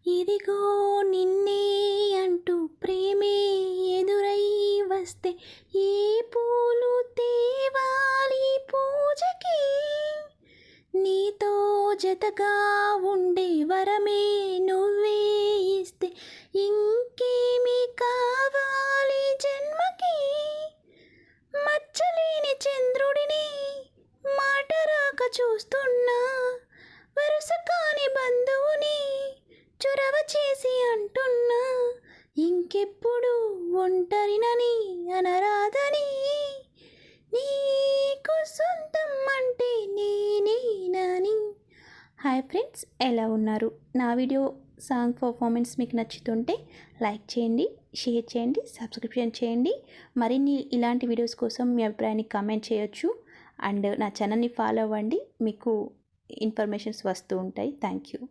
ఇదిగో నిన్నే అంటూ ప్రేమే ఎదురై వస్తే ఏ పూలు తేవాలి పూజకి, నీతో జతగా ఉండే వరమే నువ్వే ఇస్తే ఇంకేమి కావాలి జన్మకి. మచ్చలేని చంద్రుడిని మాట రాక చూస్తున్నా, వరుస కాని బంధువుని చొరవ చేసి అంటున్నా, ఇంకెప్పుడు ఒంటరినని అనరాదని, నీకు సొంతం అంటే నేనేనని. హాయ్ ఫ్రెండ్స్, ఎలా ఉన్నారు? నా వీడియో సాంగ్ పర్ఫార్మెన్స్ మీకు నచ్చుతుంటే లైక్ చేయండి, షేర్ చేయండి, సబ్స్క్రిప్షన్ చేయండి. మరిన్ని ఇలాంటి వీడియోస్ కోసం మీ అభిప్రాయాన్ని కామెంట్ చేయొచ్చు. అండ్ నా ఛానల్ని ఫాలో అవ్వండి, మీకు ఇన్ఫర్మేషన్స్ వస్తూ ఉంటాయి. Thank you.